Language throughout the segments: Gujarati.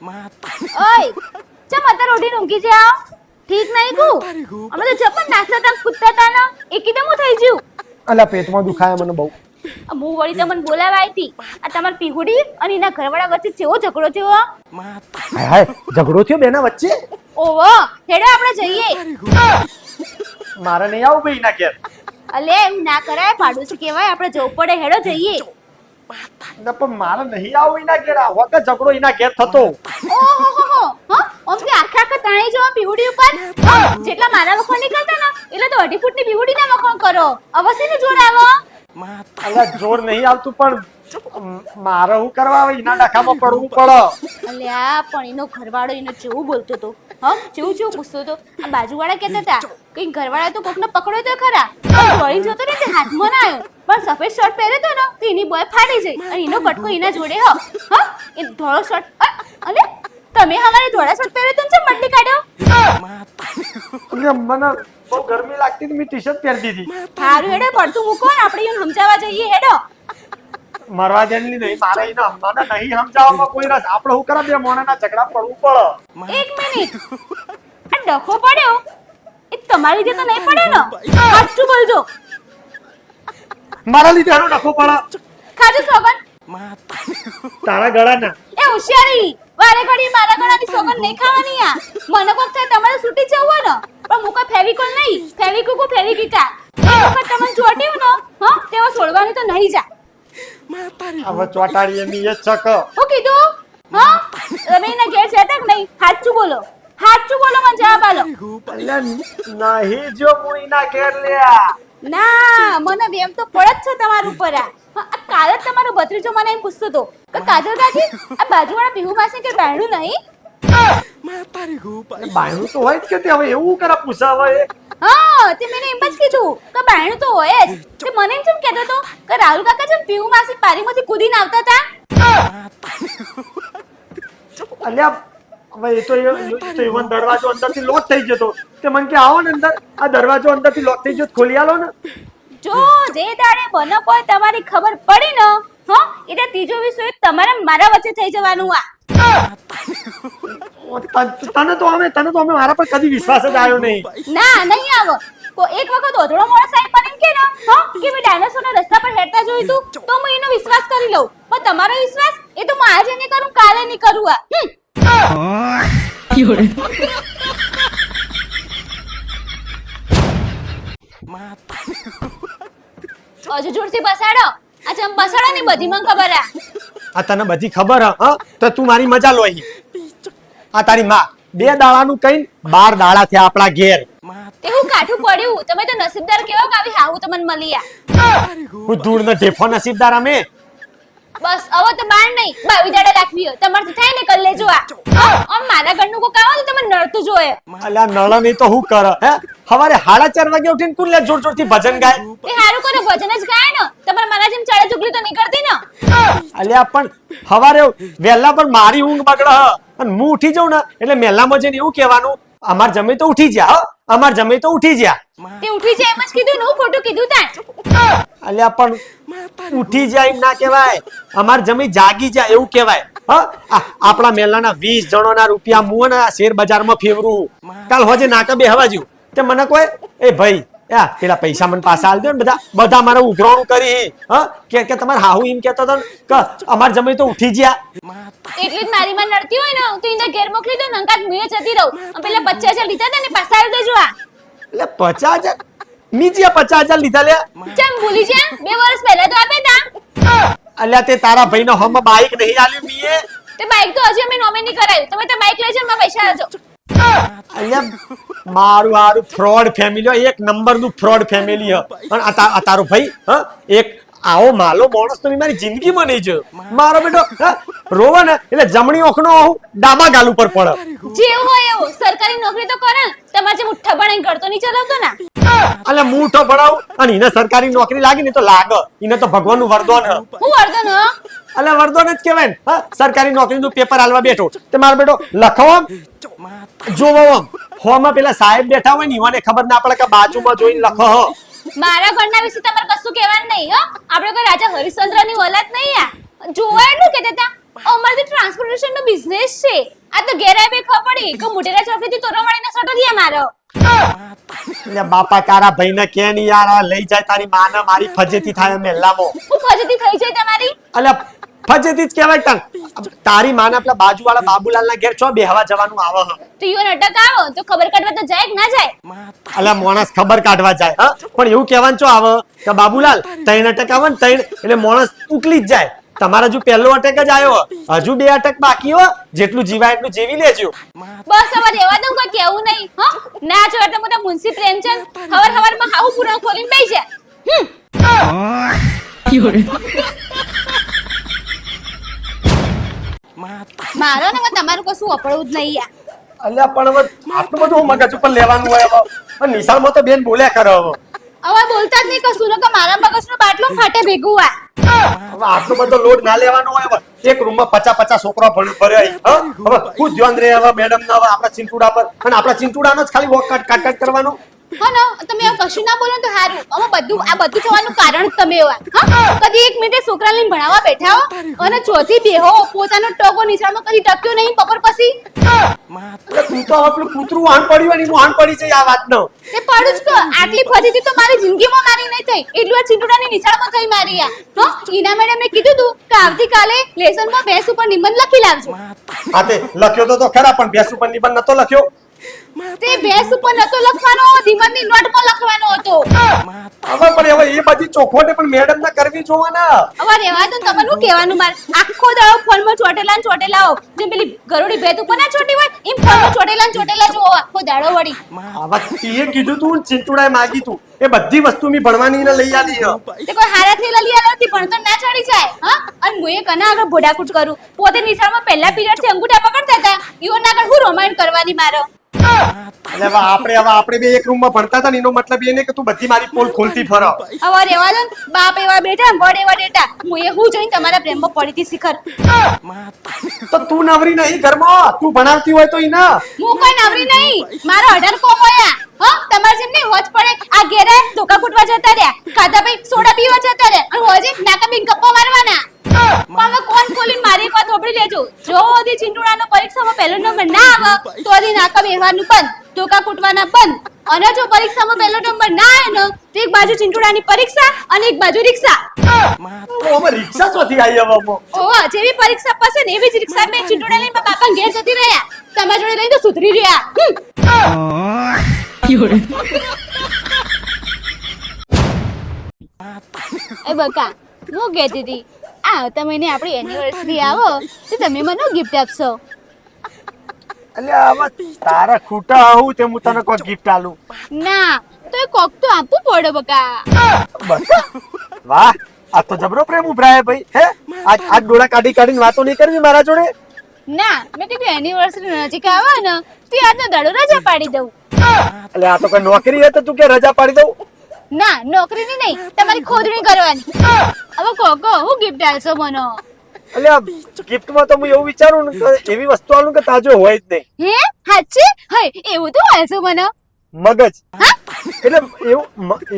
ઓય ચમ અત્યારે ઉઠીને ઊંઘી જાવ ઠીક નહીં કુ અમે તો જપન નાસ્તા તક કૂદતા તા ને એકદમ થઈ ગયું અલા પેટમાં દુખાય મને બહુ. હું વળી તમને બોલાવા આવી હતી આ તમાર પીહુડી અને એના ઘરવાળા વચ્ચે કેવો ઝઘડો થયો હાય હાય ઝઘડો થયો બેના વચ્ચે. ઓવો હેડો આપણે જઈએ મારે નહીં આવું ભાઈ ના ઘેર. અલે એવું ના કરાય પાડોશી કહેવાય આપણે જવું પડે હેડો જઈએ ના પણ મારે નહીં આવું એના ઘેર. આ વખત ઝઘડો એના ઘેર થતો. ઓહો હા ઓમ કે આખા આખા તાણી જો પીહુડી ઉપર જેટલા મારા વખણ નીકળતા ને એટલે તો 2.5 ફૂટની પીહુડી ના વખણ કરો અવશ્ય જોડ આવો અલા જોર નહીં આવતું પણ મારે હું કરવા આવે એના ડખામાં પડવું પડે. અલ્યા પણ એનો ઘરવાળો એને જેવું બોલતો હતો હા જેવું પૂછતો હતો આ બાજુવાળા કહેતા હતા કઈ ઘરવાળા તો કોકને પકડ્યો તો ખરા વળી જતો ને તે હાથમાં ના આવ્યો પણ સફેદ શર્ટ પહેર્યો તો ને તો એની બોય ફાડી જાય અને એનો કટકો એના જોડે હા એ ધોળો શર્ટ અલે તમે હમારે ધોળા શર્ટ પહેર્યો તો ને મડલી કાઢ્યો એટલે મને બહુ ગરમી લાગતી હતી મેં ટી-શર્ટ પહેરી દીધી. હારું હેડો પડતું મૂકો ને આપણે એને સમજાવવા જઈએ હેડો મરવા દેની નહીં મારે એને મને નહીં સમજાવવામાં કોઈ રસ. આપણે હું કરા બે મોણાના ઝઘડા પડવું પડે. એક મિનિટ આ ડખો પડ્યો એ તમારી રીતે તો નહીં પડે ને સાચું બોલજો મારા લીધે આનો ડખો પડે. ખાજો સોગન તારા ગળાના એ હોશિયારી વારે ઘડી મારા ગળાની સોગન નહીં ખાવાની આ મને કોક થાય તમારે છૂટી જવું હોય ને પણ હું કોઈ ફેવિકોલ નહીં ફેવિકુકો ફેવિકિકા એક વખત તમને ચોટ્યું ને હા તેવા છોડવાની તો નહીં જા હવે ચોટાડીએ મી એ ચક. હું કીધું હા તમે એના ઘેર છે તક નહીં સાચું બોલો મને જવાબ આલો એટલે નહીં જો હું એના ઘેર લ્યા. ના મને બેમ તો પડે જ છે તમારા ઉપર આ કાલે જ તમારો ભત્રીજો મને એમ પૂછતો હતો કે કાજલ કાકી આ બાજુવાળા પીહુ માસી કે બહેણું નહીં બાયણું તો હોય જ કે તે હવે એવું કરા પૂછાવે એ. હા તે મેં એમ જ કીધું કે બહેણું તો હોય જ તે મને એમ કેમ કહેતો હતો કે રાહુલ કાકા જેમ પીહુ માસી પારીમાંથી કૂદીને આવતા હતા અલ્યા હવે એ તો ઇવન દરવાજો અંદરથી લોક થઈ જતો તે મને કે આવો ને અંદર આ દરવાજો અંદરથી લોક થઈ ગયો ખોલી આલો ને. જો જે દાડે બનો કોઈ તમારી ખબર પડી ને હા એટલે ત્રીજો વિષય તમારે મારા વચ્ચે થઈ જવાનું આ તને તો અમે મારા પર કદી વિશ્વાસ જ આવ્યો નહીં. ના નહીં આવો એક વખત ઓધળો મોળો સાહેબ મને એમ કે ને હા કે મેં ડાયનાસોરના રસ્તા પર હેરતા જોયું તું તો હું એનો વિશ્વાસ કરી લઉં પણ તમારો વિશ્વાસ એ તો હું આજે નહીં કરું કાલે નહીં કરું આ હજુ જોરથી બસાડો આ ચમ બસાડો ને બધી મને ખબર આ તને બધી ખબર હ તો તું મારી મજા લો અહીં. આ તારી માં 2 દાડાનું કઈ 12 દાડા થયા આપણા ઘેર. તે હું કાઠું પડ્યું તમે તો નસીબદાર કેવો કે આવી હાવું તમને મળી આ હું ધૂળનો ઢેફો નસીબદાર અમે. બસ હવે તો બાર નહીં બાવી દાડા રાખવી હોય તમારથી થાય ને કર લેજો આ આમ મારા ઘરનું કો કાવ તો તમને નડતું જોયે અલ્યા નળ નહીં તો હું કર હે સવારે 4:30 વાગે ઉઠીને કોણ લે જોર જોરથી ભજન ગાય. એ હારું કરે ભજન જ ગાય ને તમાર મારા જેમ ચાળે ચુગલી તો નહીં કરતી ને અલ્યા પણ સવારે વહેલા પણ મારી ઊંઘ બગડે અને હું ઉઠી જાઉં ને એટલે મેલામાં જઈને એવું કહેવાનું અમાર જમે તો ઉઠી જા અમાર જમે તો ઉઠી જા. તે ઉઠી જાય એમ જ કીધું ને હું ખોટું કીધું તા અલ્યા પણ ઉઠી જાય એમ ના કહેવાય અમાર જમી જાગી જાય એવું કહેવાય. આપણા મેલાના 20 જણોના રૂપિયા મું ને શેર બજારમાં ફેરવું કાલ હોજે નાકા બે હવાજ્યું તે મને કોઈ એ ભાઈ પેલા પૈસા મને પાછા આલ દો ને બધા મારે ઉઘરાણું કરી કે તમારે હાહુ એમ કહેતો હતો કે અમાર જમી તો ઉઠી ગયા એટલે જ મારી માં નડતી હોય ને તો એને ઘેર મોકલી દો નંકાત મુએ જતી રહું પેલા 50,000 લીધા હતા ને પાછા આલ દેજો આ એટલે 50,000 મીજિયા 50,000 લીધા લે ચમ ભૂલી જા 2 વર્ષ પહેલા તો આપે તા અલ્યા તે તારા ભાઈનો હમ બાઈક નહીં આલ્યું મીએ તે બાઈક તો હજી અમે નોમિની કરાયું તમે તો બાઈક લઈ જાવ માં પૈસા આલજો અલ્યા મારું ફ્રોડ ફેમિલી એક નંબરનું ફ્રોડ ફેમિલી હ અને આ તારો ભાઈ એક આવો માલો માણસ તો મારી જિંદગીમાં નહીં જોયો. મારો બેટો રોવે ને એટલે જમણી ઓખનો ડાબા ગાલ ઉપર પડે. જેવું હોય એવું સરકારી નોકરી તો કરે તમારે જે મુઠ્ઠા બનાવીને કરતો નહીં ચલાવતો ને અલે મૂઠો ભણાવું અને એને સરકારી નોકરી લાગી ને તો લાગે એને તો ભગવાનનું વરદાન હ. હું વરદાન હ અલે વરદાન જ કહેવાય ને સરકારી નોકરીનું પેપર આલવા બેઠો તે મારો બેટો લખવા જોવો હોમાં પેલા સાહેબ બેઠા હોય ને ઈવાને ખબર ના પડે કે બાજુમાં જોઈને લખો મારા ઘરના વિશે તમારે કશું કહેવાનું નહીં હો આપણે કોઈ રાજા હરિશ્ચંદ્રની ઓલાદ નહીં આ જોવા એટલું કહેતા હતા અમારે ટ્રાન્સપોર્ટેશન નો બિઝનેસ છે. આ તો ઘેર આવી ખબર પડી કે મોટેરા ચોકડીથી તોરવાડીને સટો રહ્યા મારો. એટલે બાપા તારા ભાઈને કે ની યાર આ લઈ જાય તારી માને મારી ફજેતી થાય મેલ્લામાં. હું ફજતી થઈ જાય તમારી. અલ્યા ફજેતી જ કહેવાય તન. તારી માને આપલા બાજુવાળા બાબુલાલના ઘેર ચો બેહવા જવાનું આવે હ. તો ઈવન અટક આવો તો ખબર કાઢવા તો જાય કે ના જાય? અલ્યા માણસ ખબર કાઢવા જાય હા પણ એવું કહેવાનું ચો આવે કે બાબુલાલ 3 અટક આવે ને 3 એટલે માણસ ઉકલી જ જાય. તમારા હજુ પહેલો અટક જ આવ્યો, હજુ 2 અટક બાકી હો. જેટલું જીવાય એટલું જેવી લેજો. બસ હવે રહેવા દઉં કોઈ કેવું નહીં હા. ના જો એટલે મોટા મુનસી પ્રેમચંદ હવારમાં હાવું પૂરણ ખોલીને બેસી જાય. મારો ને તમારું કશું અપડવું જ નહીં યાર. અલ્યા પણ હવે આટલું બધું મગજ ઉપર લેવાનું હોય હવે. પણ નિશાળમાં તો બેન બોલ્યા કરે હવે. હવે બોલતા જ નહીં કશું ને કે મારા મગજનો બાટલો ફાટે ભેગું આ. હવે આટલો બધો લોડ ના લેવાનો હોય હવે. એક રૂમમાં 50 છોકરા ભર્યા હા હવે હું ધ્યાન રે હવે મેડમ ના હવે આપણા ચિંટુડા પર અને આપણા ચિંટુડાનો જ ખાલી વોક કાટ કરવાનો. હા ને તમે આવું કશું ના બોલો તો સારું. અમે બધું થવાનું કારણ જ તમે એવા હા. કદી 1 મિનિટે છોકરા લઈને ભણાવવા બેઠા હો અને ચોથી બેહો પોતાનો ટોકો નિશાળમાં કદી ટક્યો નહીં બપોર પછી. એટલે તું તો હવે પેલું કૂતરું વાહન પડ્યું અને હું વાહન પડી છે આ વાતનો. તે પડું જ તો આટલી ફજીતી તો મારી જિંદગીમાં મારી નહીં થઈ એટલું આ ચિંટુડાની નિશાળમાં થઈ મારી આ હો. ઈના મેડમે કીધું તું કે આવતીકાલે લેસનમાં બેસ ઉપર નિબંધ લખી લાવજો. હા તે લખ્યો તો ખરા પણ બેસ ઉપર નિબંધ નતો લખ્યો. તે બેસ ઉપર નતો લખવાનો નિબંધની નોટમાં લખવાનો હતો. હવે પણ હવે એ બધી ચોખવટ પણ મેડમ ના કરવી જોવે ને. હવે રહેવા દો તમને શું કહેવાનું મારે. આખો દાડો ફોનમાં ચોટેલા ને ચોટેલા હો. જેમ પેલી ગરોડી ભેત ઉપર ના ચોટી હોય એમ ફોનમાં ચોટેલા ને ચોટેલા જોવો આખો દાડો વળી. હવે તીએ કીધું તું ચિંટુડાએ માગી તું એ બધી વસ્તુ મી ભણવાની ને લઈ આલી હ. તે કોઈ હારાથી લલી આલતી પણ તો ના ચડી જાય હા. અને મુએ કના આગળ ભોડાકૂટ કરું પોતે નિશાળમાં પહેલા પીરિયડ થી અંગૂઠા પકડતા હતા ઈવન આગળ હું રોમાન્સ કરવાની મારો. એટલે હવે આપણે બે એક રૂમમાં ભણતા હતા ને એનો મતલબ એ નહીં કે તું બધી મારી પોલ ખોલતી ફરો. હવે રહેવા દો બાપ એવા બેઠા વડ એવા ડેટા મુએ હું જોઈને તમારા પ્રેમમાં પડી હતી શિખર. તો તું નવરી નહીં ઘરમાં તું ભણાવતી હોય તો ઈના. હું કોઈ નવરી નહીં મારો 18 કોમ હોયા હા. તમારે જેમ નહીં હોજ પડે આ ઘેરે ધોકા ફૂટવા જતા રહ્યા ખાધા ભાઈ સોડા પીવા જતા રહ્યા અને હોજે નાકા બિન ગપ્પા મારવાના. પણ હવે કોણ ખોલીને મારી એક વાત સાંભળી લેજો. જો ઓદી ચિંટુડાનો પરીક્ષામાં પહેલો નંબર ના આવે તો ઓદી નાકા બેહવાનું બંધ ધોકા ફૂટવાના બંધ. અને જો પરીક્ષામાં પહેલો નંબર ના આવે ને તો એક બાજુ ચિંટુડાની પરીક્ષા અને એક બાજુ રિક્ષા. તો અમે રિક્ષા ચોથી આવી હવે અમે. ઓહ જેવી પરીક્ષા પાસે ને એવી જ રિક્ષા મેં ચિંટુડા લઈને બાપા ઘેર જતી રહ્યા. તમારા જોડે લઈને તો સુધરી રહ્યા. એ બકા હું કહેતી હતી આવતા મહિને આપણી એનિવર્સરી આવો તો તમે મને ગિફ્ટ આપશો? અલ્યા હવે તારા ખૂટા આવું તે હું તને કોઈ ગિફ્ટ આલું. ના તો એ કોક તો આપવું પડે બકા. વાહ આ તો જબરો પ્રેમ ઉભરાય ભાઈ હે. આજ ડોળા કાઢીને વાતો નહીં કરવી મારા જોડે. ના મેં કીધું એનિવર્સરી નજીક આવે ને તો આજનો દાડો રજા પાડી દઉં. એટલે આ તો કઈ નોકરી હે તો તું કે રજા પાડી દઉં? ના નોકરીની નહીં તમારી ખોદણી કરવાની. હવે કોકો હું ગિફ્ટ આલશો મને? અલ્યા ગિફ્ટમાં તો હું એવું વિચારું ને કે એવી વસ્તુ આલું કે તાજો હોય જ નહીં. હે હાચી હય એવું તો આલશો મને? મગજ એટલે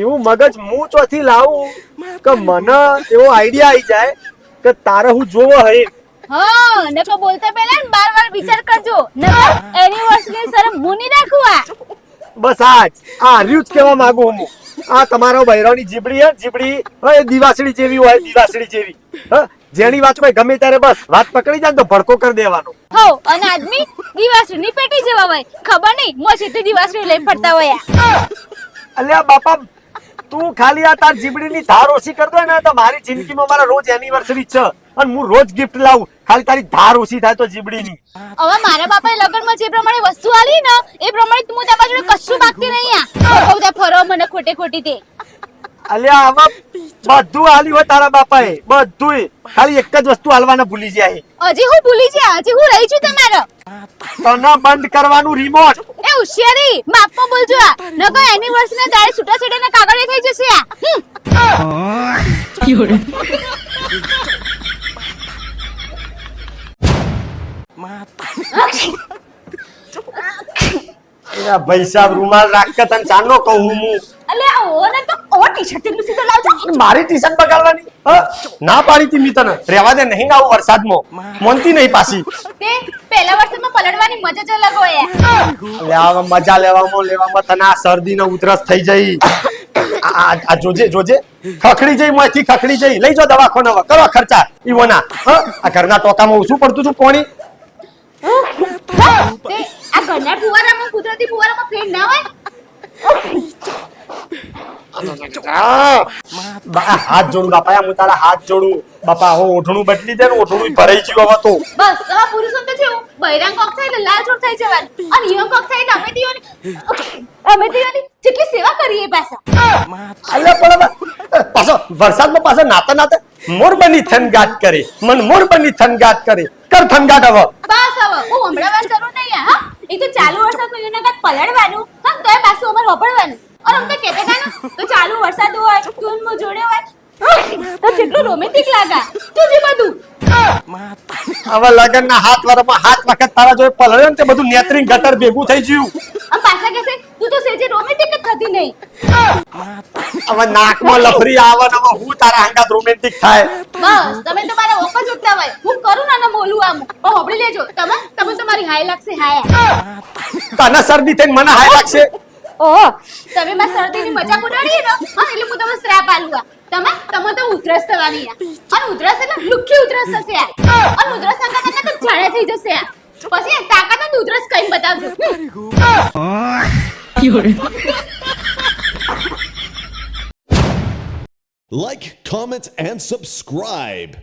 એવું મગજ હું ચોથી લાવું કે મને એવો આઈડિયા આવી જાય કે તારે હું જોવો હે. હા નકો બોલતા પહેલા ને 12 વાર વિચાર કરજો. નકો એનિવર્સરી શરમ મુની રાખું આ. બસ આજ આ હર્યું જ કહેવા માંગુ હું. આ તમારો બૈરાની જીબડી હે જીબડી એ દિવાસળી જેવી હોય દિવાસળી જેવી હ. જેની વાત કોઈ ગમે ત્યારે બસ વાત પકડી જાય તો ભડકો કરી દેવાનો. હો અને આદમી દિવાસળીની પેટી જેવા હોય ખબર નહીં મોં સીધી દિવાસળી લઈ ફરતા હોય. અલ્યા બાપા તું ખાલી આ તાર જીબડીની ધાર ઓછી કર દો ને તો મારી જિંદગીમાં મારા રોજ એનિવર્સરી છે અને હું રોજ ગિફ્ટ લાવું ખાલી તારી ધાર ઓછી થાય તો જીબડીની. હવે મારા બાપાએ લગનમાં જે પ્રમાણે વસ્તુ આલી ને એ પ્રમાણે હું તમારા જોડે કશું બાકી નહીં આ. બહુ ફરો મને ખોટે ખોટી તે. અલ્યા આમાં બધું આલ્યું હોય તારા બાપાએ બધું ખાલી એક જ વસ્તુ આલવાના ભૂલી જાય. હજી હું ભૂલી જાય હજી હું રહી છું તમારો. તને બંધ કરવાનું રિમોટ. એ હોશિયારી માપમાં બોલજો આ નકો એનિવર્સરી ના દાડે છૂટા છેડાના કાગળે થઈ જશે આ. ભાઈ સાહેબ રૂમાલ રાખ કે તને ચાંદલો કહું હું. અલે આ ઓને તો ઓ ટી-શર્ટ એટલું સીધો લાવજો. મારી ટી-શર્ટ બગાડવાની ના પાડી તી મી તને રેવા દે નહીં આવું વરસાદમાં મોનતી નહીં પાછી તે પહેલા વર્ષમાં પલળવાની મજા જ અલગ હોય લેવામાં મજા લેવામાં તને આ શરદી ને ઉધરસ થઈ જઈ આ જોજે ખખડી જઈ મોંથી ખખડી જઈ લઈ જો દવાખાને હવે કરો ખર્ચા ઈવોના આ ઘરના ટોકામાં ઓછું પડતું તું પાણી તે આ ઘરના ફુવારામાં કુદરતી ફુવારામાં ફેર ના હોય હાથ જોડું બાપા હું તારા હાથ જોડું બાપા હવે ઓઢણું બદલી દે ને ઓઢણું ભરાઈ ગયું હવે તો બસ આ પુરુષો તો છે બૈરાંગ કોક થાય એટલે લાલ છોડ થઈ જવાનું અને ઈવન કોક થાય એટલે અમે તેઓની જેટલી સેવા કરીએ પાછા અલ્યા પણ પાછો વરસાદમાં પાછો નાતા મોર બની થનગાટ કરે મન મોર બની થનગાટ કરે કર થનગાટ હવે બસ હવે હું હમણાં જરૂર નહીં હા એ તો ચાલુ વરસાદમાં એના કાંઈક પલળવાનું હા તોય પાછું અમારે હોપડવાનું અને અમને કહેતા હતા ને તો ચાલુ વરસાદ હોય ટ્યુનમાં જોડે હોય તો કેટલું રોમેન્ટિક લાગા તું જે બધું હવે લગનના હાથ વારમાં હાથ વખત તારા જોડે પલળ્યો ને તે બધું નેત્રી ગટર ભેગું થઈ ગયું આમ પાછા કહેશે તું તો સેજે રોમેન્ટિક જ થતી નહીં હવે નાકમાં લફરી આવે ને હવે હું તારા હંગાત રોમેન્ટિક થાય બસ તમે તો મારા ઓપ જ ઉઠતા હોય હું કરું ને બોલું આમ પણ હોબળી લેજો તમે તો મારી હાય લાગશે હાય તને શરદી થઈને મને હાય લાગશે ઓહ તમે માં શરદીની મજાક ઉડાડી ને હા એટલે હું તમને શ્રાપ આલું તમે તો ઉધરસ થવાની અને ઉધરસ એટલે લુખી ઉધરસ થશે અને ઉધરસ સંગત તો જાણે થઈ જશે પછી તાકાત ને ઉધરસ કઈ બતાવજો Like, comment, and subscribe.